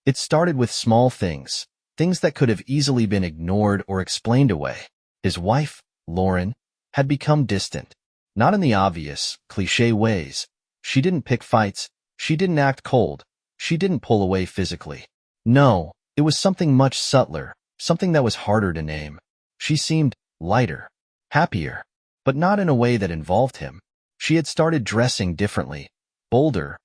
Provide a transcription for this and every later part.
It started with small things, things that could have easily been ignored or explained away. His wife, Lauren, had become distant. Not in the obvious, cliché ways. She didn't pick fights. She didn't act cold. She didn't pull away physically. No, it was something much subtler, something that was harder to name. She seemed lighter, happier, but not in a way that involved him. She had started dressing differently, bolder,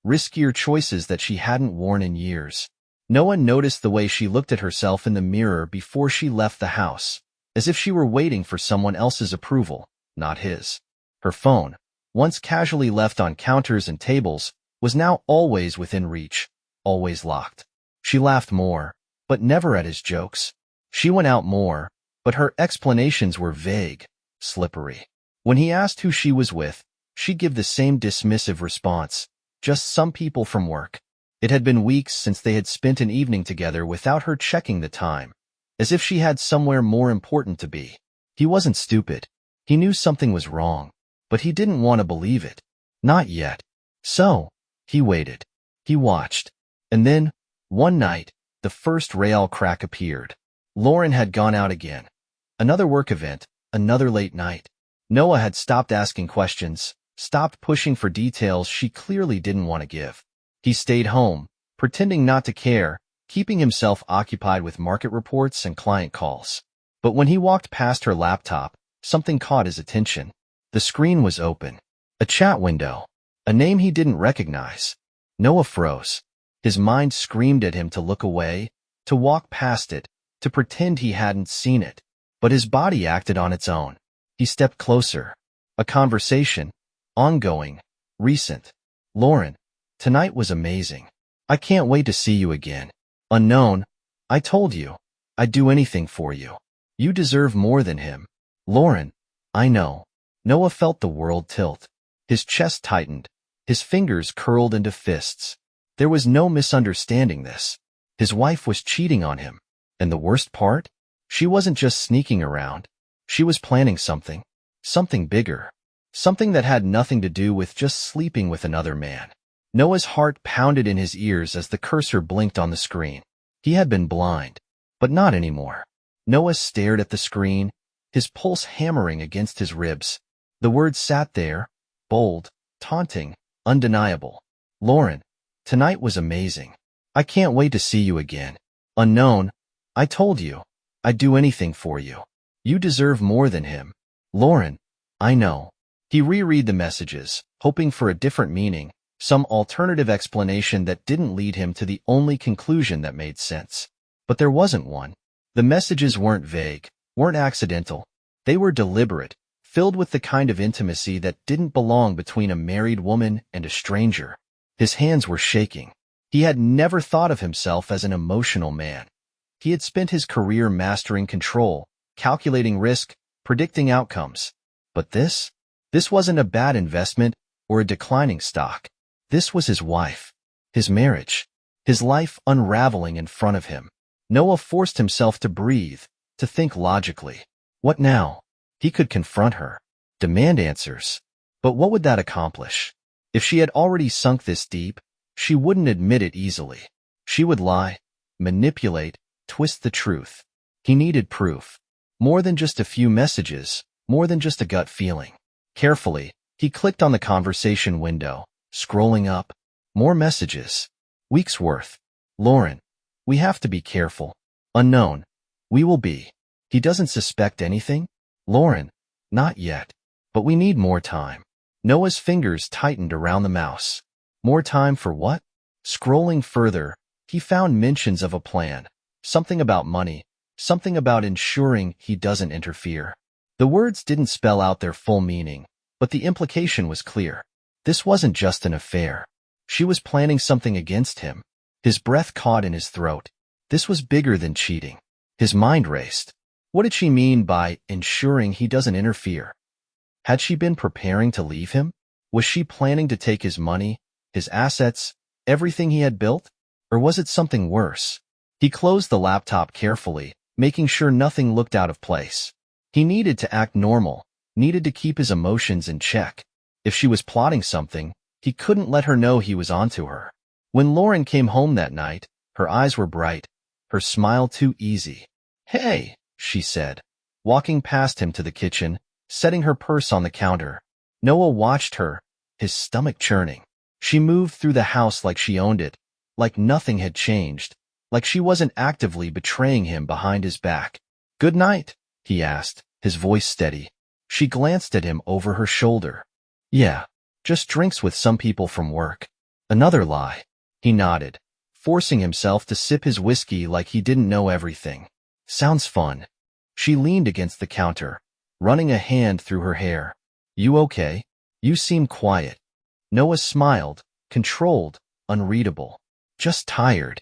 riskier choices that she hadn't worn in years. Noah noticed the way she looked at herself in the mirror before she left the house, as if she were waiting for someone else's approval, not his. Her phone, once casually left on counters and tables, was now always within reach, always locked. She laughed more, but never at his jokes. She went out more, but her explanations were vague, slippery. When he asked who she was with, she'd give the same dismissive response, just some people from work. It had been weeks since they had spent an evening together without her checking the time, as if she had somewhere more important to be. He wasn't stupid. He knew something was wrong, but he didn't want to believe it. Not yet. So, he waited. He watched. And then, one night, the first rail crack appeared. Lauren had gone out again. Another work event, another late night. Noah had stopped asking questions, stopped pushing for details she clearly didn't want to give. He stayed home, pretending not to care, keeping himself occupied with market reports and client calls. But when he walked past her laptop, something caught his attention. The screen was open. A chat window. A name he didn't recognize. Noah froze. His mind screamed at him to look away, to walk past it, to pretend he hadn't seen it. But his body acted on its own. He stepped closer. A conversation. Ongoing. Recent. Lauren, tonight was amazing. I can't wait to see you again. Unknown. I told you. I'd do anything for you. You deserve more than him. Lauren, I know. Noah felt the world tilt. His chest tightened. His fingers curled into fists. There was no misunderstanding this. His wife was cheating on him. And the worst part? She wasn't just sneaking around. She was planning something. Something bigger. Something that had nothing to do with just sleeping with another man. Noah's heart pounded in his ears as the cursor blinked on the screen. He had been blind, but not anymore. Noah stared at the screen, his pulse hammering against his ribs. The words sat there, bold, taunting, undeniable. Lauren, tonight was amazing. I can't wait to see you again. Unknown, I told you. I'd do anything for you. You deserve more than him. Lauren, I know. He reread the messages, hoping for a different meaning, some alternative explanation that didn't lead him to the only conclusion that made sense. But there wasn't one. The messages weren't vague, weren't accidental. They were deliberate, filled with the kind of intimacy that didn't belong between a married woman and a stranger. His hands were shaking. He had never thought of himself as an emotional man. He had spent his career mastering control, calculating risk, predicting outcomes. But this wasn't a bad investment or a declining stock. This was his wife, his marriage, his life unraveling in front of him. Noah forced himself to breathe, to think logically. What now? He could confront her, demand answers. But what would that accomplish? If she had already sunk this deep, she wouldn't admit it easily. She would lie, manipulate, twist the truth. He needed proof. More than just a few messages, more than just a gut feeling. Carefully, he clicked on the conversation window, scrolling up. More messages. Weeks worth. Lauren, we have to be careful. Unknown. We will be. He doesn't suspect anything? Lauren, not yet. But we need more time. Noah's fingers tightened around the mouse. More time for what? Scrolling further, he found mentions of a plan. Something about money. Something about ensuring he doesn't interfere. The words didn't spell out their full meaning, but the implication was clear. This wasn't just an affair. She was planning something against him. His breath caught in his throat. This was bigger than cheating. His mind raced. What did she mean by ensuring he doesn't interfere? Had she been preparing to leave him? Was she planning to take his money, his assets, everything he had built? Or was it something worse? He closed the laptop carefully, making sure nothing looked out of place. He needed to act normal, needed to keep his emotions in check. If she was plotting something, he couldn't let her know he was onto her. When Lauren came home that night, Her eyes were bright, her smile too easy. "Hey," she said, walking past him to the kitchen, setting her purse on the counter. Noah watched her, his stomach churning. She moved through the house like she owned it, like nothing had changed, like she wasn't actively betraying him behind his back. "Good night," he asked, his voice steady. She glanced at him over her shoulder. "Yeah, just drinks with some people from work." "Another lie." He nodded, forcing himself to sip his whiskey like he didn't know everything. "Sounds fun." She leaned against the counter, running a hand through her hair. "You okay? You seem quiet." Noah smiled, controlled, unreadable. "Just tired."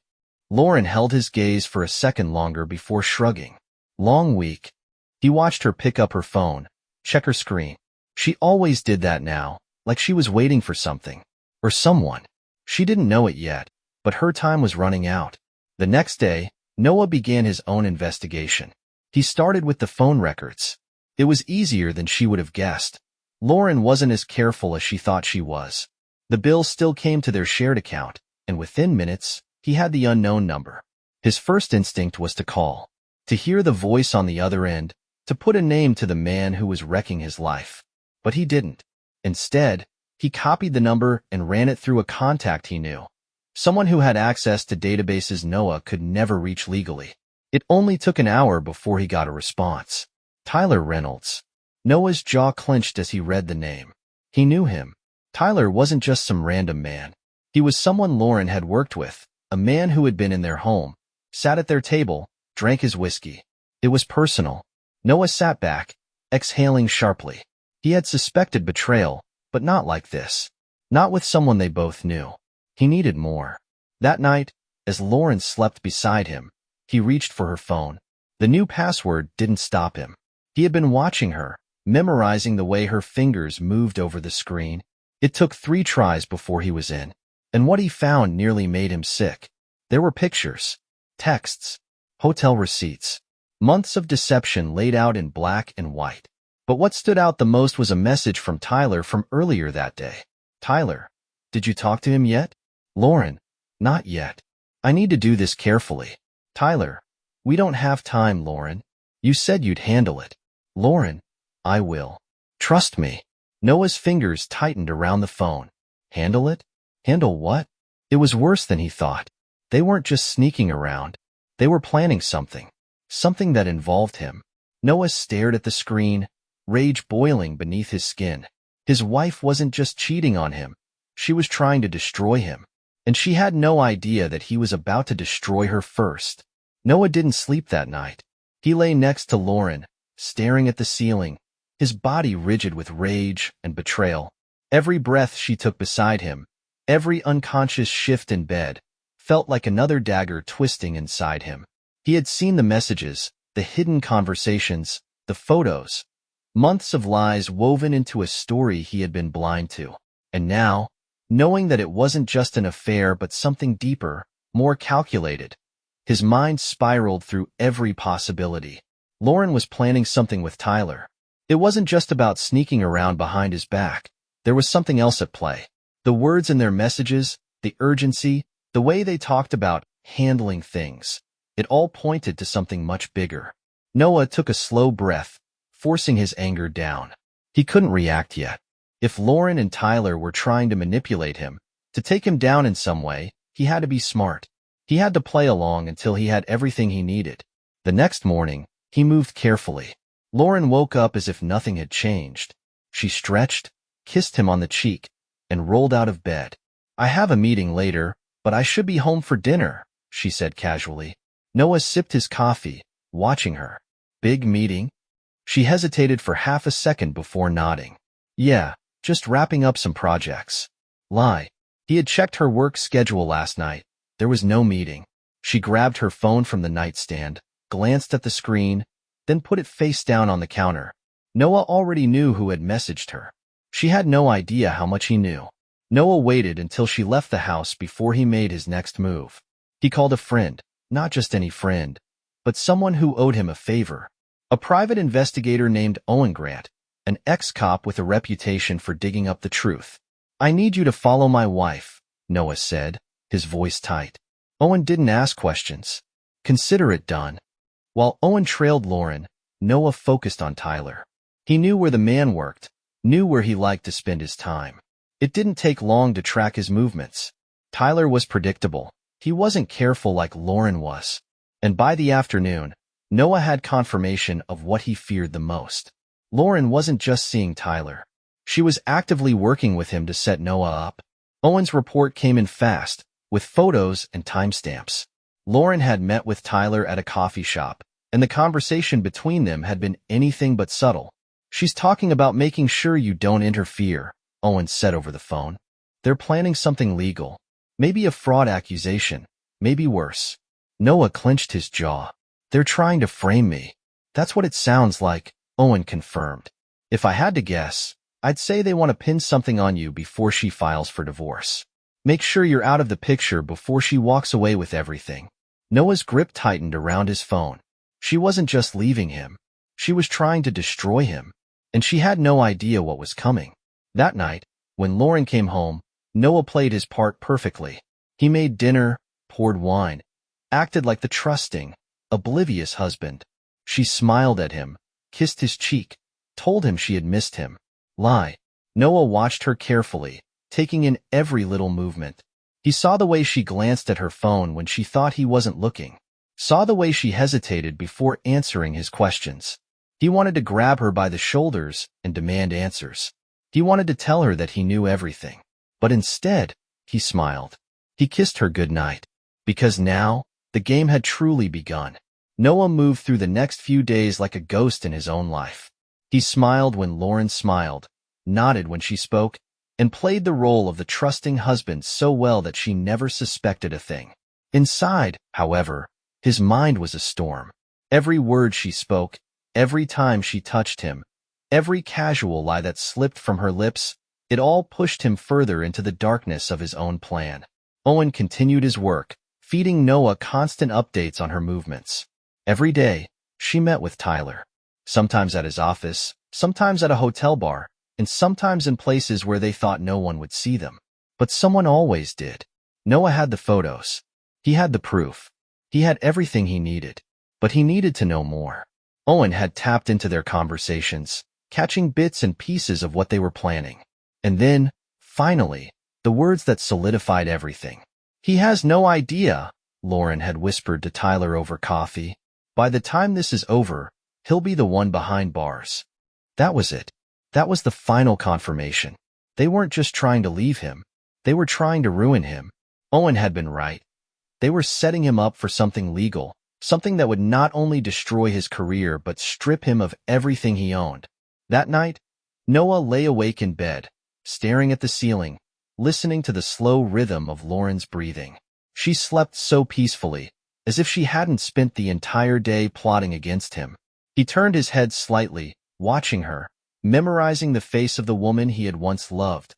Lauren held his gaze for a second longer before shrugging. "Long week." He watched her pick up her phone, check her screen. She always did that now, like she was waiting for something. Or someone. She didn't know it yet, but her time was running out. The next day, Noah began his own investigation. He started with the phone records. It was easier than she would have guessed. Lauren wasn't as careful as she thought she was. The bills still came to their shared account, and within minutes, he had the unknown number. His first instinct was to call, to hear the voice on the other end, to put a name to the man who was wrecking his life. But he didn't. Instead, he copied the number and ran it through a contact he knew. Someone who had access to databases Noah could never reach legally. It only took an hour before he got a response. Tyler Reynolds. Noah's jaw clenched as he read the name. He knew him. Tyler wasn't just some random man. He was someone Lauren had worked with, a man who had been in their home, sat at their table, drank his whiskey. It was personal. Noah sat back, exhaling sharply. He had suspected betrayal, but not like this. Not with someone they both knew. He needed more. That night, as Lauren slept beside him, he reached for her phone. The new password didn't stop him. He had been watching her, memorizing the way her fingers moved over the screen. It took 3 tries before he was in. And what he found nearly made him sick. There were pictures, texts, hotel receipts, months of deception laid out in black and white. But what stood out the most was a message from Tyler from earlier that day. "Tyler, did you talk to him yet?" "Lauren, not yet. I need to do this carefully." "Tyler, we don't have time, Lauren. You said you'd handle it." "Lauren, I will. Trust me." Noah's fingers tightened around the phone. Handle it? Handle what? It was worse than he thought. They weren't just sneaking around. They were planning something. Something that involved him. Noah stared at the screen, rage boiling beneath his skin. His wife wasn't just cheating on him. She was trying to destroy him. And she had no idea that he was about to destroy her first. Noah didn't sleep that night. He lay next to Lauren, staring at the ceiling, his body rigid with rage and betrayal. Every breath she took beside him, every unconscious shift in bed, felt like another dagger twisting inside him. He had seen the messages, the hidden conversations, the photos. Months of lies woven into a story he had been blind to. And now, knowing that it wasn't just an affair but something deeper, more calculated, his mind spiraled through every possibility. Lauren was planning something with Tyler. It wasn't just about sneaking around behind his back. There was something else at play. The words in their messages, the urgency, the way they talked about handling things. It all pointed to something much bigger. Noah took a slow breath, forcing his anger down. He couldn't react yet. If Lauren and Tyler were trying to manipulate him, to take him down in some way, he had to be smart. He had to play along until he had everything he needed. The next morning, he moved carefully. Lauren woke up as if nothing had changed. She stretched, kissed him on the cheek, and rolled out of bed. "I have a meeting later, but I should be home for dinner," she said casually. Noah sipped his coffee, watching her. "Big meeting?" She hesitated for half a second before nodding. "Yeah, just wrapping up some projects." Lie. He had checked her work schedule last night. There was no meeting. She grabbed her phone from the nightstand, glanced at the screen, then put it face down on the counter. Noah already knew who had messaged her. She had no idea how much he knew. Noah waited until she left the house before he made his next move. He called a friend, not just any friend, but someone who owed him a favor. A private investigator named Owen Grant, an ex-cop with a reputation for digging up the truth. "I need you to follow my wife," Noah said, his voice tight. Owen didn't ask questions. Consider it done. While Owen trailed Lauren, Noah focused on Tyler. He knew where the man worked, knew where he liked to spend his time. It didn't take long to track his movements. Tyler was predictable. He wasn't careful like Lauren was. And by the afternoon, Noah had confirmation of what he feared the most. Lauren wasn't just seeing Tyler. She was actively working with him to set Noah up. Owen's report came in fast, with photos and timestamps. Lauren had met with Tyler at a coffee shop, and the conversation between them had been anything but subtle. "She's talking about making sure you don't interfere," Owen said over the phone. "They're planning something legal. Maybe a fraud accusation, maybe worse." Noah clenched his jaw. "They're trying to frame me." "That's what it sounds like," Owen confirmed. "If I had to guess, I'd say they want to pin something on you before she files for divorce. Make sure you're out of the picture before she walks away with everything." Noah's grip tightened around his phone. She wasn't just leaving him. She was trying to destroy him, and she had no idea what was coming. That night, when Lauren came home, Noah played his part perfectly. He made dinner, poured wine, acted like the trusting, oblivious husband. She smiled at him, kissed his cheek, told him she had missed him. Lie. Noah watched her carefully, taking in every little movement. He saw the way she glanced at her phone when she thought he wasn't looking. Saw the way she hesitated before answering his questions. He wanted to grab her by the shoulders and demand answers. He wanted to tell her that he knew everything. But instead, he smiled. He kissed her goodnight. Because now, the game had truly begun. Noah moved through the next few days like a ghost in his own life. He smiled when Lauren smiled, nodded when she spoke, and played the role of the trusting husband so well that she never suspected a thing. Inside, however, his mind was a storm. Every word she spoke, every time she touched him, every casual lie that slipped from her lips, it all pushed him further into the darkness of his own plan. Owen continued his work, feeding Noah constant updates on her movements. Every day, she met with Tyler. Sometimes at his office, sometimes at a hotel bar, and sometimes in places where they thought no one would see them. But someone always did. Noah had the photos. He had the proof. He had everything he needed. But he needed to know more. Owen had tapped into their conversations, catching bits and pieces of what they were planning. And then, finally, the words that solidified everything. "He has no idea," Lauren had whispered to Tyler over coffee. "By the time this is over, he'll be the one behind bars." That was it. That was the final confirmation. They weren't just trying to leave him. They were trying to ruin him. Owen had been right. They were setting him up for something legal, something that would not only destroy his career but strip him of everything he owned. That night, Noah lay awake in bed, staring at the ceiling, listening to the slow rhythm of Lauren's breathing. She slept so peacefully, as if she hadn't spent the entire day plotting against him. He turned his head slightly, watching her, memorizing the face of the woman he had once loved,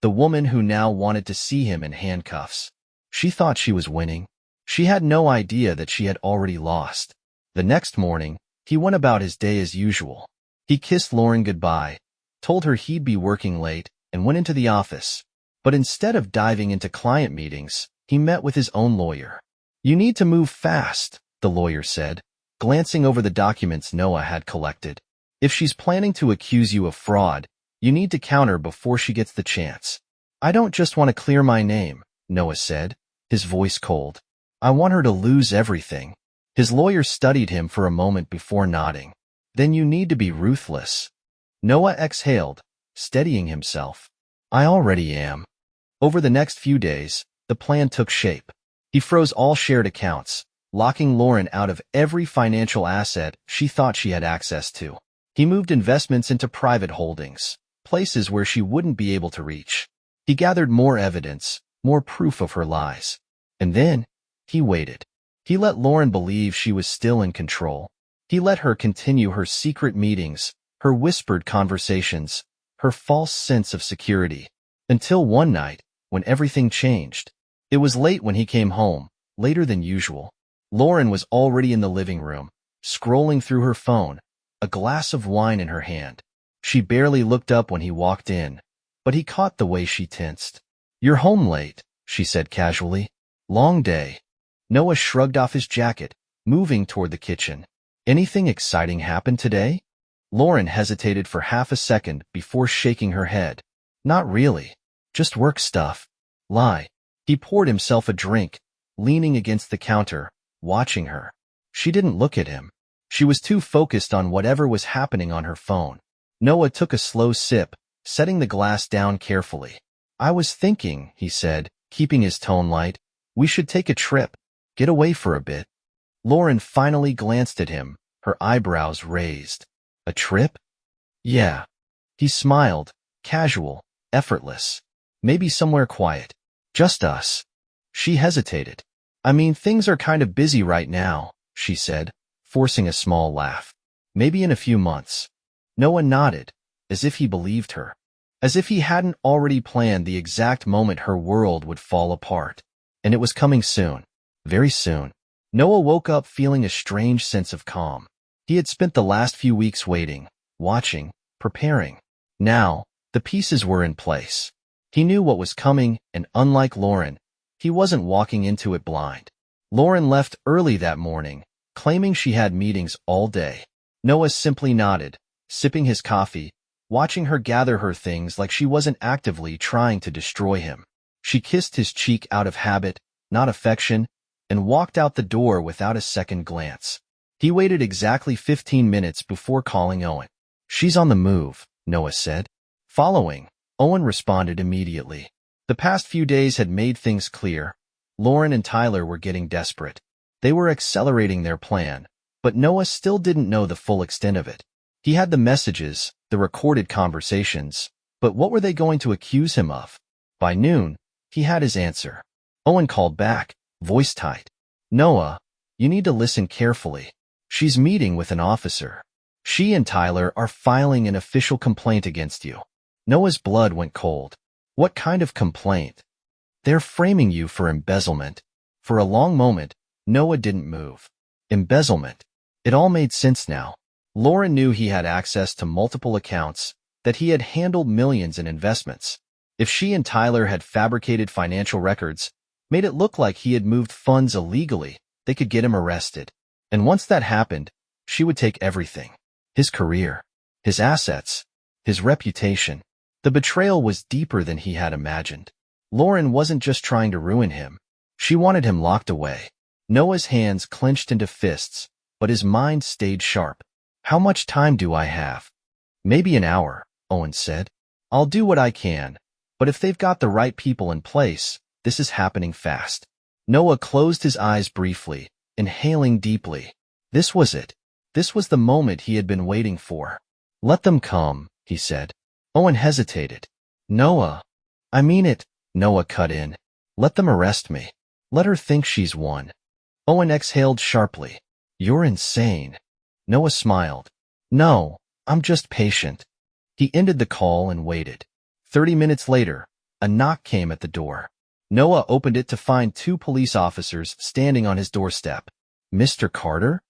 the woman who now wanted to see him in handcuffs. She thought she was winning. She had no idea that she had already lost. The next morning, he went about his day as usual. He kissed Lauren goodbye, told her he'd be working late, and went into the office. But instead of diving into client meetings, he met with his own lawyer. "You need to move fast," the lawyer said, glancing over the documents Noah had collected. "If she's planning to accuse you of fraud, you need to counter before she gets the chance." "I don't just want to clear my name," Noah said, his voice cold. "I want her to lose everything." His lawyer studied him for a moment before nodding. "Then you need to be ruthless." Noah exhaled, steadying himself. "I already am." Over the next few days, the plan took shape. He froze all shared accounts, locking Lauren out of every financial asset she thought she had access to. He moved investments into private holdings, places where she wouldn't be able to reach. He gathered more evidence, more proof of her lies. And then, he waited. He let Lauren believe she was still in control. He let her continue her secret meetings, her whispered conversations, her false sense of security. Until one night, when everything changed. It was late when he came home, later than usual. Lauren was already in the living room, scrolling through her phone, a glass of wine in her hand. She barely looked up when he walked in, but he caught the way she tensed. "You're home late," she said casually. "Long day." Noah shrugged off his jacket, moving toward the kitchen. Anything exciting happened today? Lauren hesitated for half a second before shaking her head. Not really. Just work stuff. Lie. He poured himself a drink, leaning against the counter, watching her. She didn't look at him. She was too focused on whatever was happening on her phone. Noah took a slow sip, setting the glass down carefully. I was thinking, he said, keeping his tone light, we should take a trip. Get away for a bit. Lauren finally glanced at him, her eyebrows raised. A trip? Yeah. He smiled, casual, effortless. Maybe somewhere quiet. Just us. She hesitated. I mean, things are kind of busy right now, she said, forcing a small laugh. Maybe in a few months. Noah nodded, as if he believed her. As if he hadn't already planned the exact moment her world would fall apart. And it was coming soon. Very soon. Noah woke up feeling a strange sense of calm. He had spent the last few weeks waiting, watching, preparing. Now, the pieces were in place. He knew what was coming, and unlike Lauren, he wasn't walking into it blind. Lauren left early that morning, claiming she had meetings all day. Noah simply nodded, sipping his coffee, watching her gather her things like she wasn't actively trying to destroy him. She kissed his cheek out of habit, not affection, and walked out the door without a second glance. He waited exactly 15 minutes before calling Owen. She's on the move, Noah said. Following, Owen responded immediately. The past few days had made things clear. Lauren and Tyler were getting desperate. They were accelerating their plan, but Noah still didn't know the full extent of it. He had the messages, the recorded conversations, but what were they going to accuse him of? By noon, he had his answer. Owen called back, voice tight. Noah, you need to listen carefully. She's meeting with an officer. She and Tyler are filing an official complaint against you. Noah's blood went cold. What kind of complaint? They're framing you for embezzlement. For a long moment, Noah didn't move. Embezzlement. It all made sense now. Lauren knew he had access to multiple accounts, that he had handled millions in investments. If she and Tyler had fabricated financial records, made it look like he had moved funds illegally, they could get him arrested. And once that happened, she would take everything. His career, his assets, his reputation. The betrayal was deeper than he had imagined. Lauren wasn't just trying to ruin him. She wanted him locked away. Noah's hands clenched into fists, but his mind stayed sharp. How much time do I have? Maybe an hour, Owen said. I'll do what I can, but if they've got the right people in place, this is happening fast. Noah closed his eyes briefly, inhaling deeply. This was it. This was the moment he had been waiting for. Let them come, he said. Owen hesitated. Noah. I mean it, Noah cut in. Let them arrest me. Let her think she's won. Owen exhaled sharply. You're insane. Noah smiled. No, I'm just patient. He ended the call and waited. 30 minutes later, a knock came at the door. Noah opened it to find 2 police officers standing on his doorstep. Mr. Carter?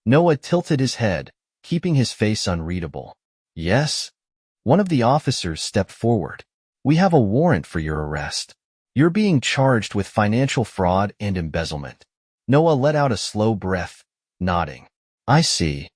Noah tilted his head, keeping his face unreadable. Yes? One of the officers stepped forward. We have a warrant for your arrest. You're being charged with financial fraud and embezzlement. Noah let out a slow breath, nodding. I see.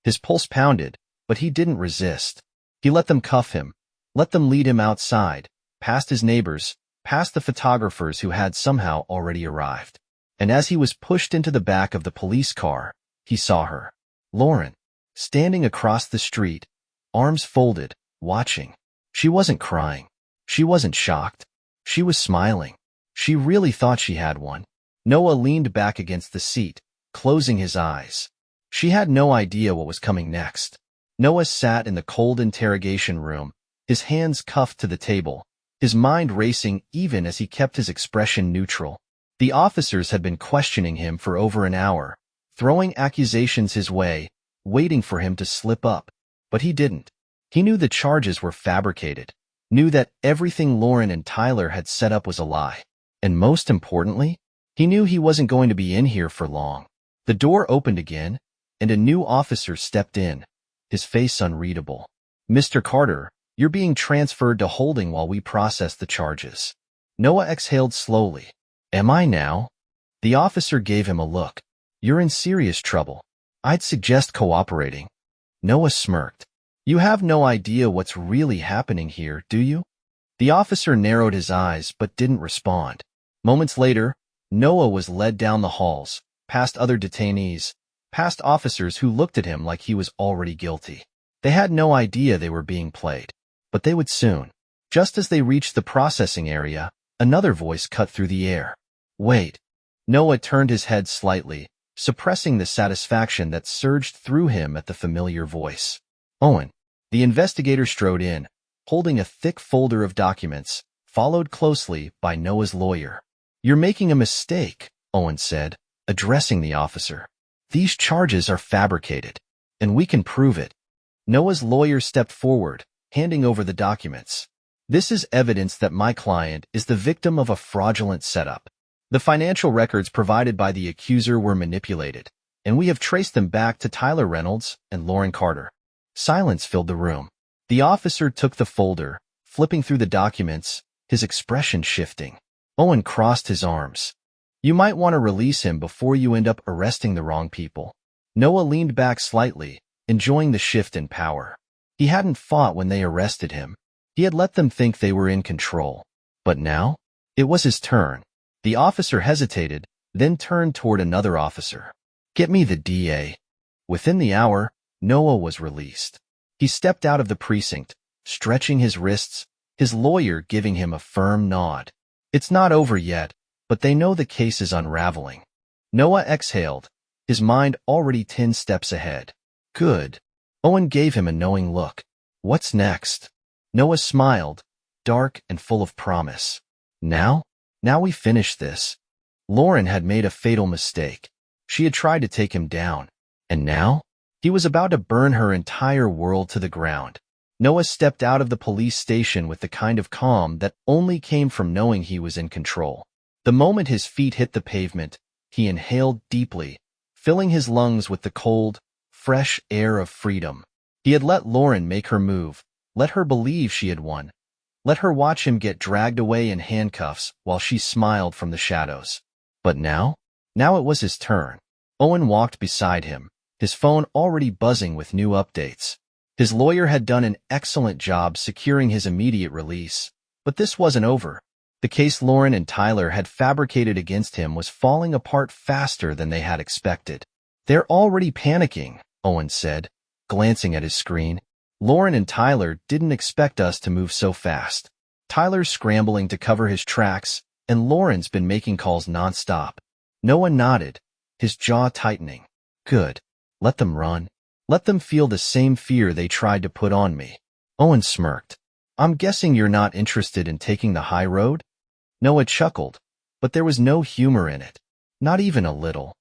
His pulse pounded, but he didn't resist. He let them cuff him, let them lead him outside, past his neighbors, past the photographers who had somehow already arrived. And as he was pushed into the back of the police car, he saw her, Lauren, standing across the street, arms folded, watching. She wasn't crying. She wasn't shocked. She was smiling. She really thought she had one. Noah leaned back against the seat, closing his eyes. She had no idea what was coming next. Noah sat in the cold interrogation room, his hands cuffed to the table, his mind racing even as he kept his expression neutral. The officers had been questioning him for over an hour, throwing accusations his way, waiting for him to slip up. But he didn't. He knew the charges were fabricated, knew that everything Lauren and Tyler had set up was a lie. And most importantly, he knew he wasn't going to be in here for long. The door opened again, and a new officer stepped in, his face unreadable. Mr. Carter, you're being transferred to holding while we process the charges. Noah exhaled slowly. Am I now? The officer gave him a look. You're in serious trouble. I'd suggest cooperating. Noah smirked. You have no idea what's really happening here, do you? The officer narrowed his eyes but didn't respond. Moments later, Noah was led down the halls, past other detainees, past officers who looked at him like he was already guilty. They had no idea they were being played, but they would soon. Just as they reached the processing area, another voice cut through the air. Wait. Noah turned his head slightly, suppressing the satisfaction that surged through him at the familiar voice. Owen. The investigator strode in, holding a thick folder of documents, followed closely by Noah's lawyer. You're making a mistake, Owen said, addressing the officer. These charges are fabricated, and we can prove it. Noah's lawyer stepped forward, handing over the documents. This is evidence that my client is the victim of a fraudulent setup. The financial records provided by the accuser were manipulated, and we have traced them back to Tyler Reynolds and Lauren Carter. Silence filled the room. The officer took the folder, flipping through the documents, his expression shifting. Owen crossed his arms. You might want to release him before you end up arresting the wrong people. Noah leaned back slightly, enjoying the shift in power. He hadn't fought when they arrested him. He had let them think they were in control. But now? It was his turn. The officer hesitated, then turned toward another officer. Get me the DA. Within the hour, Noah was released. He stepped out of the precinct, stretching his wrists, his lawyer giving him a firm nod. It's not over yet, but they know the case is unraveling. Noah exhaled, his mind already 10 steps ahead. Good. Owen gave him a knowing look. What's next? Noah smiled, dark and full of promise. Now we finish this. Lauren had made a fatal mistake. She had tried to take him down. And now? He was about to burn her entire world to the ground. Noah stepped out of the police station with the kind of calm that only came from knowing he was in control. The moment his feet hit the pavement, he inhaled deeply, filling his lungs with the cold, fresh air of freedom. He had let Lauren make her move, let her believe she had won, let her watch him get dragged away in handcuffs while she smiled from the shadows. But now it was his turn. Owen walked beside him, his phone already buzzing with new updates. His lawyer had done an excellent job securing his immediate release, but this wasn't over. The case Lauren and Tyler had fabricated against him was falling apart faster than they had expected. They're already panicking, Owen said, glancing at his screen. Lauren and Tyler didn't expect us to move so fast. Tyler's scrambling to cover his tracks, and Lauren's been making calls nonstop. Noah nodded, his jaw tightening. Good. Let them run. Let them feel the same fear they tried to put on me. Owen smirked. I'm guessing you're not interested in taking the high road? Noah chuckled, but there was no humor in it. Not even a little.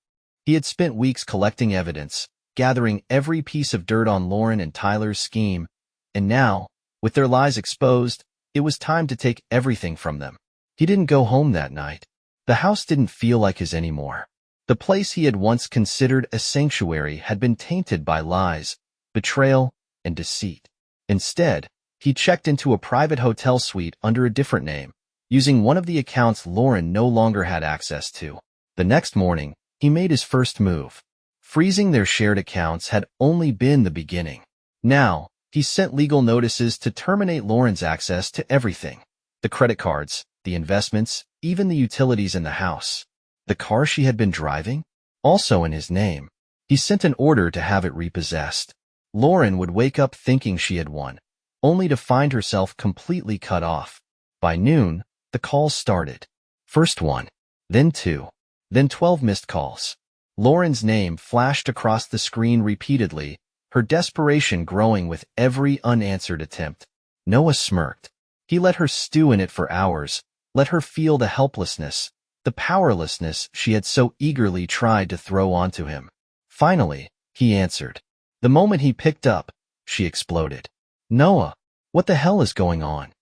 He had spent weeks collecting evidence, gathering every piece of dirt on Lauren and Tyler's scheme, and now, with their lies exposed, it was time to take everything from them. He didn't go home that night. The house didn't feel like his anymore. The place he had once considered a sanctuary had been tainted by lies, betrayal, and deceit. Instead, he checked into a private hotel suite under a different name, using one of the accounts Lauren no longer had access to. The next morning, he made his first move. Freezing their shared accounts had only been the beginning. Now, he sent legal notices to terminate Lauren's access to everything. The credit cards, the investments, even the utilities in the house. The car she had been driving? Also in his name. He sent an order to have it repossessed. Lauren would wake up thinking she had won, only to find herself completely cut off. By noon, the calls started. First one, then two, then 12 missed calls. Lauren's name flashed across the screen repeatedly, her desperation growing with every unanswered attempt. Noah smirked. He let her stew in it for hours, let her feel the helplessness, the powerlessness she had so eagerly tried to throw onto him. Finally, he answered. The moment he picked up, she exploded. Noah, what the hell is going on?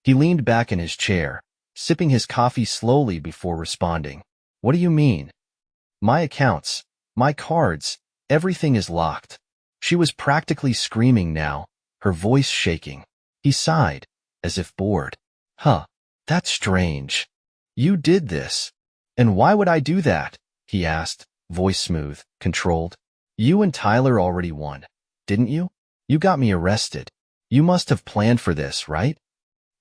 He leaned back in his chair, sipping his coffee slowly before responding. What do you mean? My accounts, my cards, everything is locked. She was practically screaming now, her voice shaking. He sighed, as if bored. Huh, that's strange. You did this. And why would I do that? He asked, voice smooth, controlled. You and Tyler already won, didn't you? You got me arrested. You must have planned for this, right?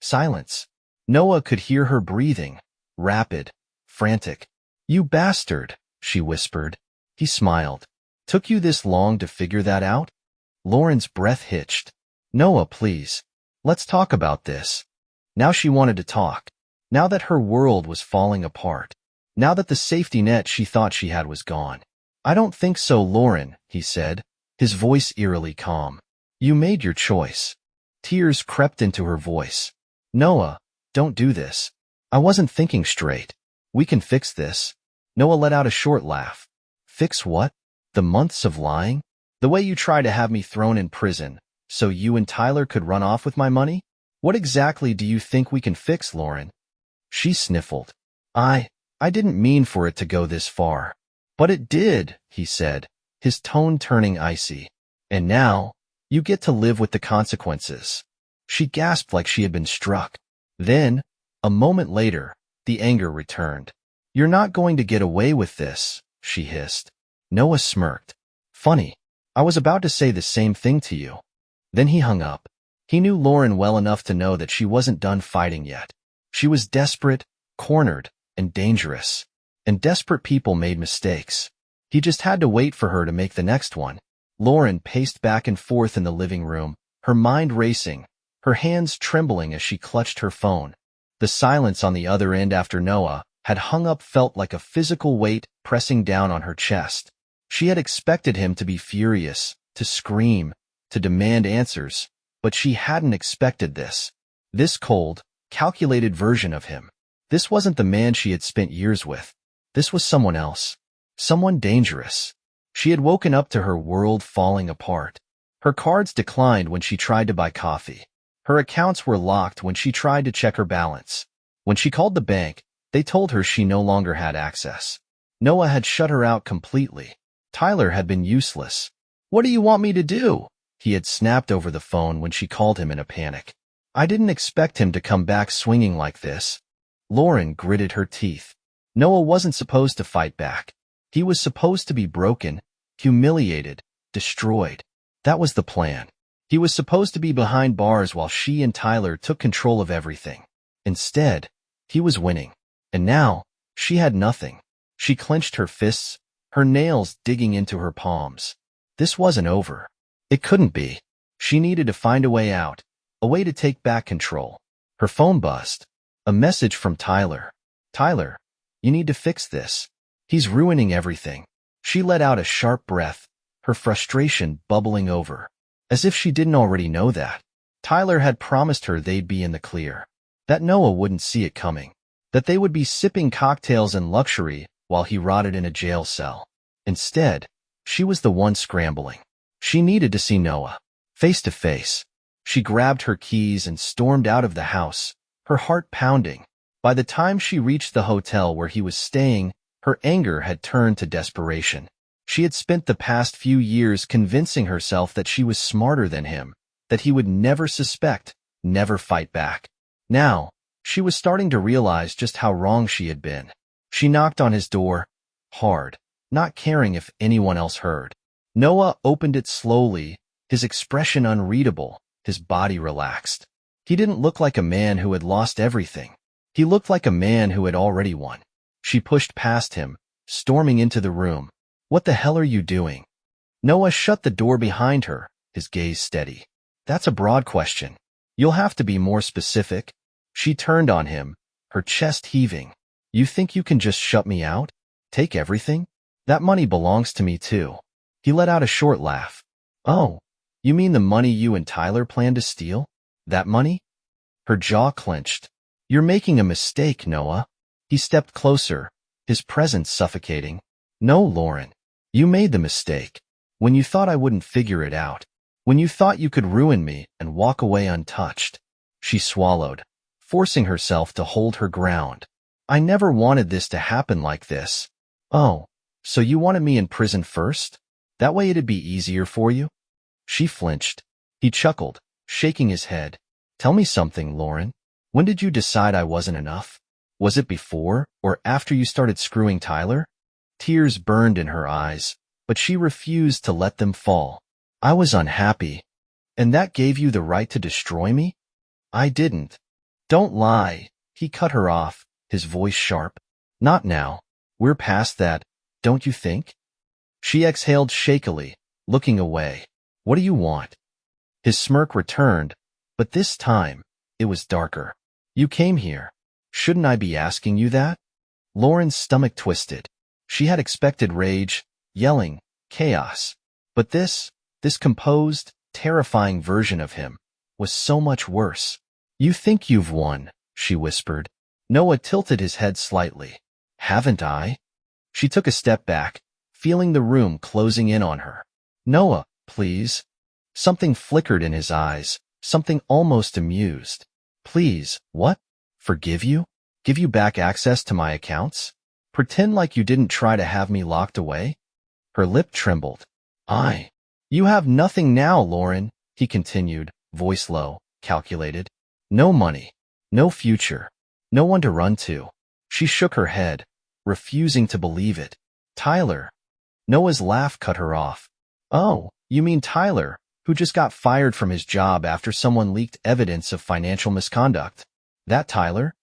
Silence. Noah could hear her breathing, rapid, frantic. You bastard, she whispered. He smiled. Took you this long to figure that out? Lauren's breath hitched. Noah, please. Let's talk about this. Now she wanted to talk. Now that her world was falling apart. Now that the safety net she thought she had was gone. I don't think so, Lauren, he said, his voice eerily calm. You made your choice. Tears crept into her voice. Noah, don't do this. I wasn't thinking straight. We can fix this. Noah let out a short laugh. Fix what? The months of lying? The way you tried to have me thrown in prison, so you and Tyler could run off with my money? What exactly do you think we can fix, Lauren? She sniffled. I didn't mean for it to go this far. But it did, he said, his tone turning icy. And now, you get to live with the consequences. She gasped like she had been struck. Then, a moment later, the anger returned. You're not going to get away with this, she hissed. Noah smirked. Funny, I was about to say the same thing to you. Then he hung up. He knew Lauren well enough to know that she wasn't done fighting yet. She was desperate, cornered, and dangerous. And desperate people made mistakes. He just had to wait for her to make the next one. Lauren paced back and forth in the living room, her mind racing, her hands trembling as she clutched her phone. The silence on the other end after Noah had hung up felt like a physical weight pressing down on her chest. She had expected him to be furious, to scream, to demand answers, but she hadn't expected this. This cold, calculated version of him. This wasn't the man she had spent years with. This was someone else. Someone dangerous. She had woken up to her world falling apart. Her cards declined when she tried to buy coffee. Her accounts were locked when she tried to check her balance. When she called the bank, they told her she no longer had access. Noah had shut her out completely. Tyler had been useless. What do you want me to do? He had snapped over the phone when she called him in a panic. I didn't expect him to come back swinging like this. Lauren gritted her teeth. Noah wasn't supposed to fight back. He was supposed to be broken, humiliated, destroyed. That was the plan. He was supposed to be behind bars while she and Tyler took control of everything. Instead, he was winning. And now, she had nothing. She clenched her fists, her nails digging into her palms. This wasn't over. It couldn't be. She needed to find a way out, a way to take back control. Her phone buzzed. A message from Tyler. Tyler, you need to fix this. He's ruining everything. She let out a sharp breath, her frustration bubbling over. As if she didn't already know that. Tyler had promised her they'd be in the clear. That Noah wouldn't see it coming. That they would be sipping cocktails in luxury while he rotted in a jail cell. Instead, she was the one scrambling. She needed to see Noah, face to face. She grabbed her keys and stormed out of the house, her heart pounding. By the time she reached the hotel where he was staying, her anger had turned to desperation. She had spent the past few years convincing herself that she was smarter than him, that he would never suspect, never fight back. Now, she was starting to realize just how wrong she had been. She knocked on his door, hard, not caring if anyone else heard. Noah opened it slowly, his expression unreadable, his body relaxed. He didn't look like a man who had lost everything. He looked like a man who had already won. She pushed past him, storming into the room. What the hell are you doing? Noah shut the door behind her, his gaze steady. That's a broad question. You'll have to be more specific. She turned on him, her chest heaving. You think you can just shut me out? Take everything? That money belongs to me too. He let out a short laugh. Oh, you mean the money you and Tyler planned to steal? That money? Her jaw clenched. You're making a mistake, Noah. He stepped closer, his presence suffocating. No, Lauren. You made the mistake. When you thought I wouldn't figure it out. When you thought you could ruin me and walk away untouched. She swallowed, forcing herself to hold her ground. I never wanted this to happen like this. Oh, so you wanted me in prison first? That way it'd be easier for you? She flinched. He chuckled, shaking his head. Tell me something, Lauren. When did you decide I wasn't enough? Was it before or after you started screwing Tyler? Tears burned in her eyes, but she refused to let them fall. I was unhappy. And that gave you the right to destroy me? I didn't. Don't lie. He cut her off, his voice sharp. Not now. We're past that, don't you think? She exhaled shakily, looking away. What do you want? His smirk returned, but this time, it was darker. You came here. Shouldn't I be asking you that? Lauren's stomach twisted. She had expected rage, yelling, chaos. But this composed, terrifying version of him was so much worse. You think you've won, she whispered. Noah tilted his head slightly. Haven't I? She took a step back, feeling the room closing in on her. Noah, please. Something flickered in his eyes, something almost amused. Please, what? Forgive you? Give you back access to my accounts? Pretend like you didn't try to have me locked away? Her lip trembled. You have nothing now, Lauren, he continued, voice low, calculated. No money, no future, no one to run to. She shook her head, refusing to believe it. Tyler. Noah's laugh cut her off. Oh, you mean Tyler, who just got fired from his job after someone leaked evidence of financial misconduct? That Tyler?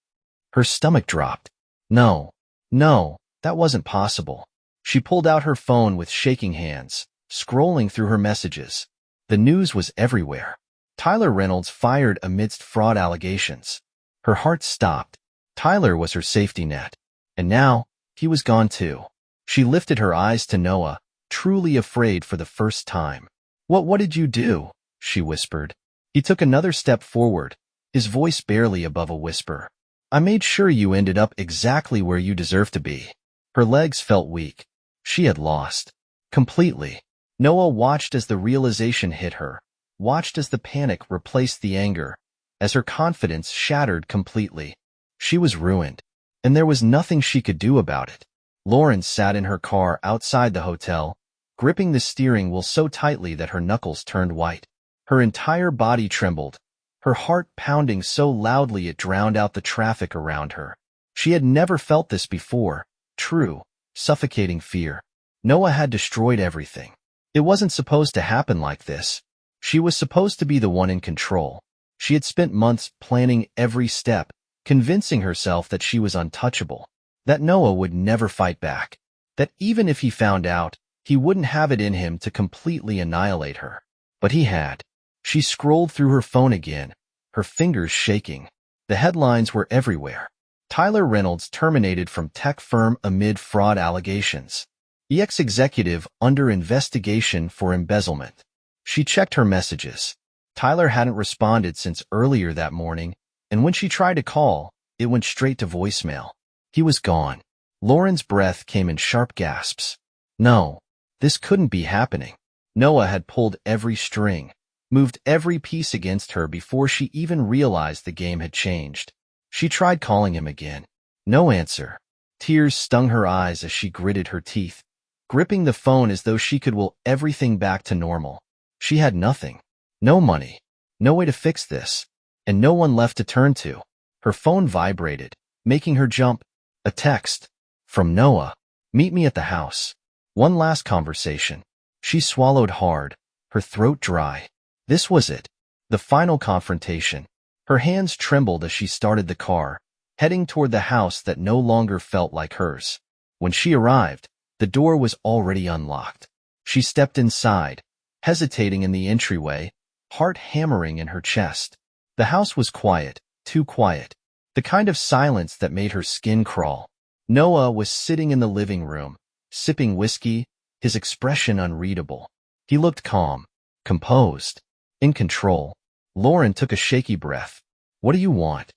Her stomach dropped. No, that wasn't possible. She pulled out her phone with shaking hands, scrolling through her messages. The news was everywhere. Tyler Reynolds fired amidst fraud allegations. Her heart stopped. Tyler was her safety net. And now, he was gone too. She lifted her eyes to Noah, truly afraid for the first time. What did you do? She whispered. He took another step forward, his voice barely above a whisper. I made sure you ended up exactly where you deserve to be. Her legs felt weak. She had lost. Completely. Noah watched as the realization hit her, watched as the panic replaced the anger, as her confidence shattered completely. She was ruined, and there was nothing she could do about it. Lauren sat in her car outside the hotel, gripping the steering wheel so tightly that her knuckles turned white. Her entire body trembled, her heart pounding so loudly it drowned out the traffic around her. She had never felt this before, true, suffocating fear. Noah had destroyed everything. It wasn't supposed to happen like this. She was supposed to be the one in control. She had spent months planning every step, convincing herself that she was untouchable, that Noah would never fight back, that even if he found out, he wouldn't have it in him to completely annihilate her. But he had. She scrolled through her phone again, her fingers shaking. The headlines were everywhere. Tyler Reynolds terminated from tech firm amid fraud allegations. The ex-executive under investigation for embezzlement. She checked her messages. Tyler hadn't responded since earlier that morning, and when she tried to call, it went straight to voicemail. He was gone. Lauren's breath came in sharp gasps. No, this couldn't be happening. Noah had pulled every string, moved every piece against her before she even realized the game had changed. She tried calling him again. No answer. Tears stung her eyes as she gritted her teeth, gripping the phone as though she could will everything back to normal. She had nothing. No money. No way to fix this. And no one left to turn to. Her phone vibrated, making her jump. A text. From Noah. Meet me at the house. One last conversation. She swallowed hard, her throat dry. This was it. The final confrontation. Her hands trembled as she started the car, heading toward the house that no longer felt like hers. When she arrived, the door was already unlocked. She stepped inside, hesitating in the entryway, heart hammering in her chest. The house was quiet, too quiet. The kind of silence that made her skin crawl. Noah was sitting in the living room, sipping whiskey, his expression unreadable. He looked calm, composed, in control. Lauren took a shaky breath. What do you want?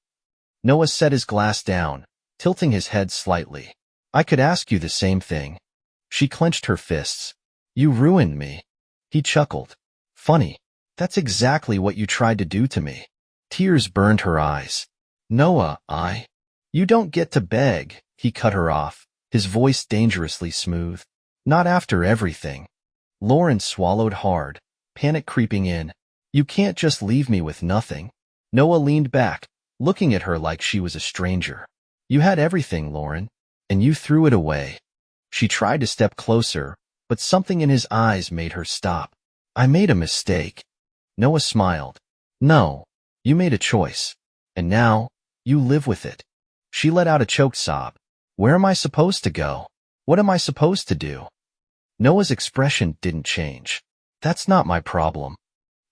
Noah set his glass down, tilting his head slightly. I could ask you the same thing. She clenched her fists. You ruined me. He chuckled. Funny. That's exactly what you tried to do to me. Tears burned her eyes. Noah, You don't get to beg, he cut her off, his voice dangerously smooth. Not after everything. Lauren swallowed hard, panic creeping in. You can't just leave me with nothing. Noah leaned back, looking at her like she was a stranger. You had everything, Lauren, and you threw it away. She tried to step closer, but something in his eyes made her stop. I made a mistake. Noah smiled. No, you made a choice. And now, you live with it. She let out a choked sob. Where am I supposed to go? What am I supposed to do? Noah's expression didn't change. That's not my problem.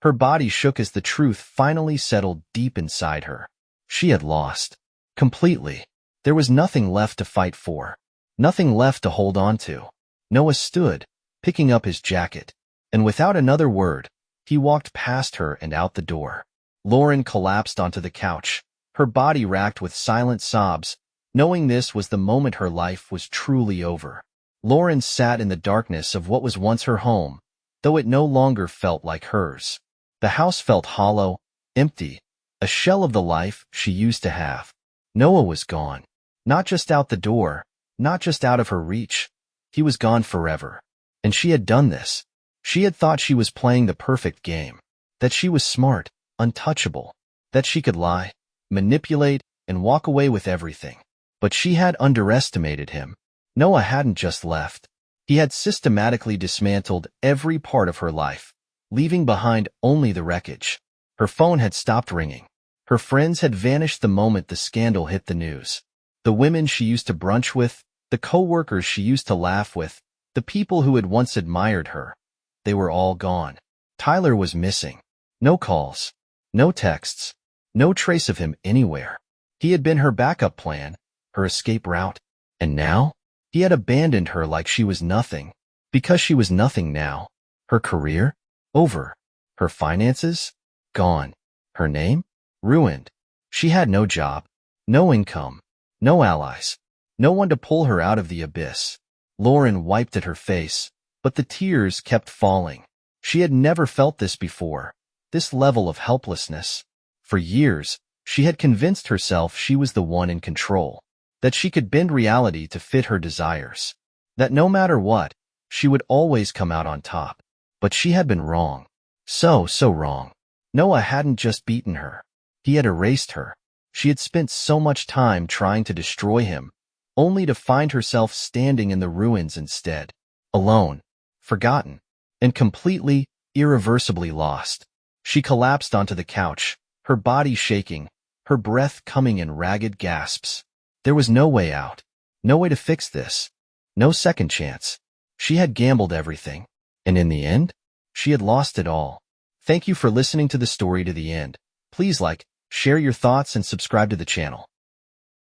Her body shook as the truth finally settled deep inside her. She had lost. Completely. There was nothing left to fight for. Nothing left to hold on to. Noah stood, picking up his jacket, and without another word, he walked past her and out the door. Lauren collapsed onto the couch, her body racked with silent sobs, knowing this was the moment her life was truly over. Lauren sat in the darkness of what was once her home, though it no longer felt like hers. The house felt hollow, empty, a shell of the life she used to have. Noah was gone. Not just out the door, not just out of her reach. He was gone forever. And she had done this. She had thought she was playing the perfect game, that she was smart, untouchable, that she could lie, manipulate, and walk away with everything. But she had underestimated him. Noah hadn't just left. He had systematically dismantled every part of her life, leaving behind only the wreckage. Her phone had stopped ringing. Her friends had vanished the moment the scandal hit the news. The women she used to brunch with, the co-workers she used to laugh with, the people who had once admired her, they were all gone. Tyler was missing. No calls, no texts, no trace of him anywhere. He had been her backup plan, her escape route, and now? He had abandoned her like she was nothing, because she was nothing now. Her career? Over. Her finances? Gone. Her name? Ruined. She had no job, no income, no allies, no one to pull her out of the abyss. Lauren wiped at her face, but the tears kept falling. She had never felt this before, this level of helplessness. For years, she had convinced herself she was the one in control, that she could bend reality to fit her desires, that no matter what, she would always come out on top. But she had been wrong. So wrong. Noah hadn't just beaten her. He had erased her. She had spent so much time trying to destroy him, only to find herself standing in the ruins instead, alone, forgotten, and completely, irreversibly lost. She collapsed onto the couch, her body shaking, her breath coming in ragged gasps. There was no way out, no way to fix this, no second chance. She had gambled everything, and in the end, she had lost it all. Thank you for listening to the story to the end. Please like, share your thoughts, and subscribe to the channel.